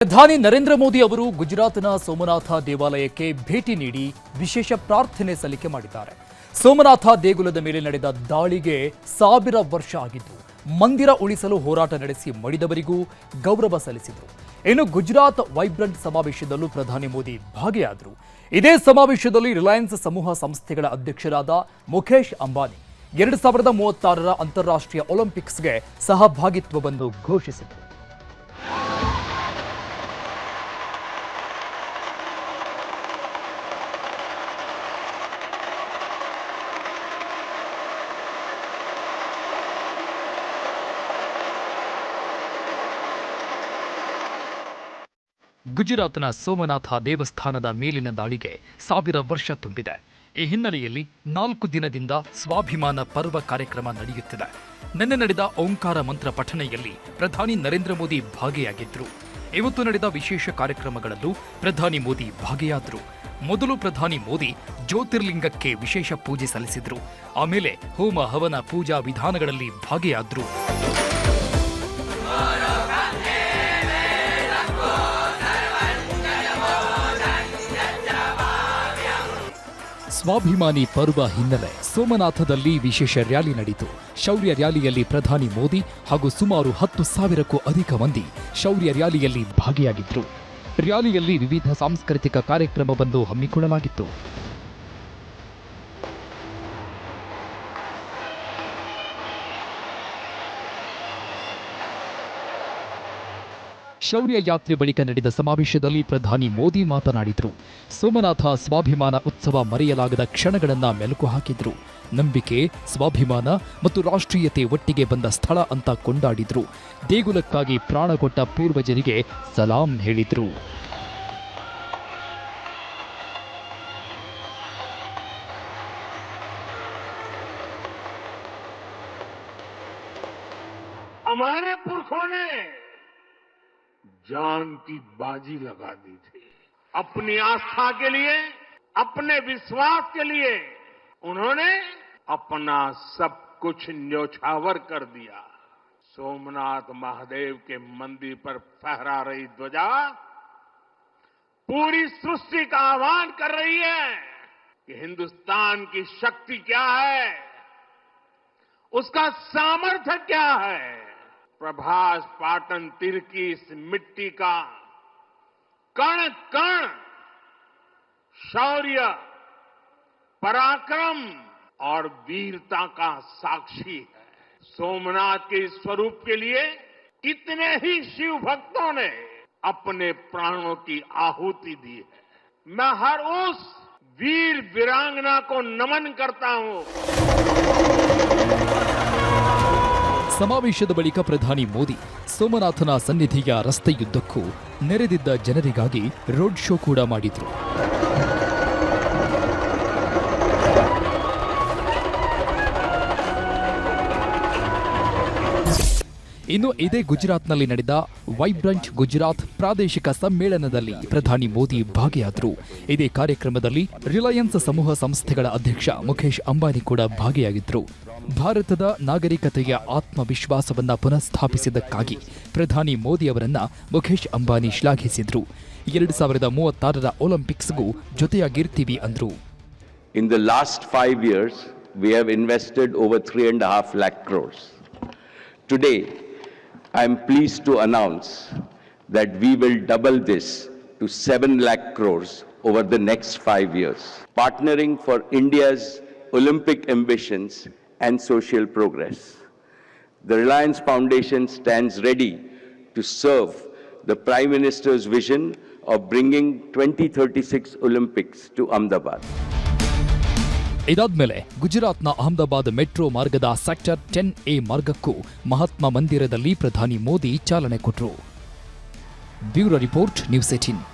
ಪ್ರಧಾನಿ ನರೇಂದ್ರ ಮೋದಿ ಅವರು ಗುಜರಾತ್ನ ಸೋಮನಾಥ ದೇವಾಲಯಕ್ಕೆ ಭೇಟಿ ನೀಡಿ ವಿಶೇಷ ಪ್ರಾರ್ಥನೆ ಸಲ್ಲಿಕೆ ಮಾಡಿದ್ದಾರೆ. ಸೋಮನಾಥ ದೇಗುಲದ ಮೇಲೆ ನಡೆದ ದಾಳಿಗೆ 1000 ವರ್ಷ ಆಗಿದ್ದು, ಮಂದಿರ ಉಳಿಸಲು ಹೋರಾಟ ನಡೆಸಿ ಮಡಿದವರಿಗೂ ಗೌರವ ಸಲ್ಲಿಸಿದರು. ಇನ್ನು ಗುಜರಾತ್ ವೈಬ್ರೆಂಟ್ ಸಮಾವೇಶದಲ್ಲೂ ಪ್ರಧಾನಿ ಮೋದಿ ಭಾಗಿಯಾದರು. ಇದೇ ಸಮಾವೇಶದಲ್ಲಿ ರಿಲಯನ್ಸ್ ಸಮೂಹ ಸಂಸ್ಥೆಗಳ ಅಧ್ಯಕ್ಷರಾದ ಮುಖೇಶ್ ಅಂಬಾನಿ 2036ರ ಅಂತಾರಾಷ್ಟ್ರೀಯ ಒಲಿಂಪಿಕ್ಸ್ಗೆ ಸಹಭಾಗಿತ್ವವನ್ನು ಘೋಷಿಸಿದರು. ಗುಜರಾತ್ನ ಸೋಮನಾಥ ದೇವಸ್ಥಾನದ ಮೇಲಿನ ದಾಳಿಗೆ 1000 ವರ್ಷ ತುಂಬಿದೆ. ಈ ಹಿನ್ನೆಲೆಯಲ್ಲಿ 4 ದಿನದಿಂದ ಸ್ವಾಭಿಮಾನ ಪರ್ವ ಕಾರ್ಯಕ್ರಮ ನಡೆಯುತ್ತಿದೆ. ನಿನ್ನೆ ನಡೆದ ಓಂಕಾರ ಮಂತ್ರ ಪಠಣೆಯಲ್ಲಿ ಪ್ರಧಾನಿ ನರೇಂದ್ರ ಮೋದಿ ಭಾಗಿಯಾಗಿದ್ದರು. ಇವತ್ತು ನಡೆದ ವಿಶೇಷ ಕಾರ್ಯಕ್ರಮಗಳಲ್ಲೂ ಪ್ರಧಾನಿ ಮೋದಿ ಭಾಗಿಯಾದರು. ಮೊದಲು ಪ್ರಧಾನಿ ಮೋದಿ ಜ್ಯೋತಿರ್ಲಿಂಗಕ್ಕೆ ವಿಶೇಷ ಪೂಜೆ ಸಲ್ಲಿಸಿದರು. ಆಮೇಲೆ ಹೋಮ ಹವನ ಪೂಜಾ ವಿಧಾನಗಳಲ್ಲಿ ಭಾಗಿಯಾದರು. ಸ್ವಾಭಿಮಾನಿ ಪರ್ವ ಹಿನ್ನೆಲೆ ಸೋಮನಾಥದಲ್ಲಿ ವಿಶೇಷ ರ್ಯಾಲಿ ನಡೆಯಿತು. ಶೌರ್ಯ ರ್ಯಾಲಿಯಲ್ಲಿ ಪ್ರಧಾನಿ ಮೋದಿ ಹಾಗೂ ಸುಮಾರು 10,000ಕ್ಕೂ ಅಧಿಕ ಮಂದಿ ಶೌರ್ಯ ರ್ಯಾಲಿಯಲ್ಲಿ ಭಾಗಿಯಾಗಿದ್ದರು. ರ್ಯಾಲಿಯಲ್ಲಿ ವಿವಿಧ ಸಾಂಸ್ಕೃತಿಕ ಕಾರ್ಯಕ್ರಮವನ್ನು ಹಮ್ಮಿಕೊಳ್ಳಲಾಗಿತ್ತು. ಶೌರ್ಯ ಯಾತ್ರೆ ಬಳಿಕ ನಡೆದ ಸಮಾವೇಶದಲ್ಲಿ ಪ್ರಧಾನಿ ಮೋದಿ ಮಾತನಾಡಿದರು. ಸೋಮನಾಥ ಸ್ವಾಭಿಮಾನ ಉತ್ಸವ ಮರೆಯಲಾಗದ ಕ್ಷಣಗಳನ್ನು ಮೆಲುಕು ಹಾಕಿದ್ರು. ನಂಬಿಕೆ, ಸ್ವಾಭಿಮಾನ ಮತ್ತು ರಾಷ್ಟ್ರೀಯತೆ ಒಟ್ಟಿಗೆ ಬಂದ ಸ್ಥಳ ಅಂತ ಕೊಂಡಾಡಿದ್ರು. ದೇಗುಲಕ್ಕಾಗಿ ಪ್ರಾಣ ಕೊಟ್ಟ ಪೂರ್ವಜರಿಗೆ ಸಲಾಂ ಹೇಳಿದ್ರು. हमारे पुरखों ने जान की बाजी लगा दी थी. अपनी आस्था के लिए, अपने विश्वास के लिए उन्होंने अपना सब कुछ न्योछावर कर दिया. सोमनाथ महादेव के मंदिर पर फहरा रही ध्वजा पूरी सृष्टि का आह्वान कर रही है कि हिंदुस्तान की शक्ति क्या है, उसका सामर्थ्य क्या है. प्रभास पाटन तीर की इस मिट्टी का कण कण शौर्य, पराक्रम और वीरता का साक्षी है. सोमनाथ के इस स्वरूप के लिए कितने ही शिव भक्तों ने अपने प्राणों की आहुति दी है. मैं हर उस वीर वीरांगना को नमन करता हूं. ಸಮಾವೇಶದ ಬಳಿಕ ಪ್ರಧಾನಿ ಮೋದಿ ಸೋಮನಾಥನ ಸನ್ನಿಧಿಯ ರಸ್ತೆಯುದ್ದಕ್ಕೂ ನೆರೆದಿದ್ದ ಜನರಿಗಾಗಿ ರೋಡ್ ಶೋ ಕೂಡ ಮಾಡಿದ್ರು. ಇನ್ನು ಇದೇ ಗುಜರಾತ್ನಲ್ಲಿ ನಡೆದ ವೈಬ್ರೆಂಟ್ ಗುಜರಾತ್ ಪ್ರಾದೇಶಿಕ ಸಮ್ಮೇಳನದಲ್ಲಿ ಪ್ರಧಾನಿ ಮೋದಿ ಭಾಗಿಯಾದರು. ಇದೇ ಕಾರ್ಯಕ್ರಮದಲ್ಲಿ ರಿಲಯನ್ಸ್ ಸಮೂಹ ಸಂಸ್ಥೆಗಳ ಅಧ್ಯಕ್ಷ ಮುಖೇಶ್ ಅಂಬಾನಿ ಕೂಡ ಭಾಗಿಯಾಗಿದ್ದರು. ಭಾರತದ ನಾಗರಿಕತೆಯ ಆತ್ಮವಿಶ್ವಾಸವನ್ನ ಪುನಃಸ್ಥಾಪಿಸಿದ್ದಕ್ಕಾಗಿ ಪ್ರಧಾನಿ ಮೋದಿ ಅವರನ್ನ ಮುಖೇಶ್ ಅಂಬಾನಿ ಶ್ಲಾಘಿಸಿದ್ರು. 2036ರ ಒಲಿಂಪಿಕ್ಸ್ಗೂ ಜೊತೆಯಾಗಿರ್ತೀವಿ ಅಂದ್ರು. In the last 5 years, we have invested over 3.5 lakh crores. Today, I am pleased to announce that we will double this to 7 lakh crores over the next 5 years, partnering for India's Olympic ambitions and social progress. The Reliance Foundation stands ready to serve the Prime Minister's vision of bringing 2036 Olympics to Ahmedabad. ಇದಾದ್ಮೇಲೆ ಗುಜರಾತ್ನ Ahmedabad metro ಮಾರ್ಗದ sector 10A ಮಾರ್ಗಕ್ಕೂ Mahatma ಮಂದಿರದಲ್ಲಿ ಪ್ರಧಾನಿ ಮೋದಿ ಚಾಲನೆ ಕೊಟ್ಟರು. Bureau report, news 18.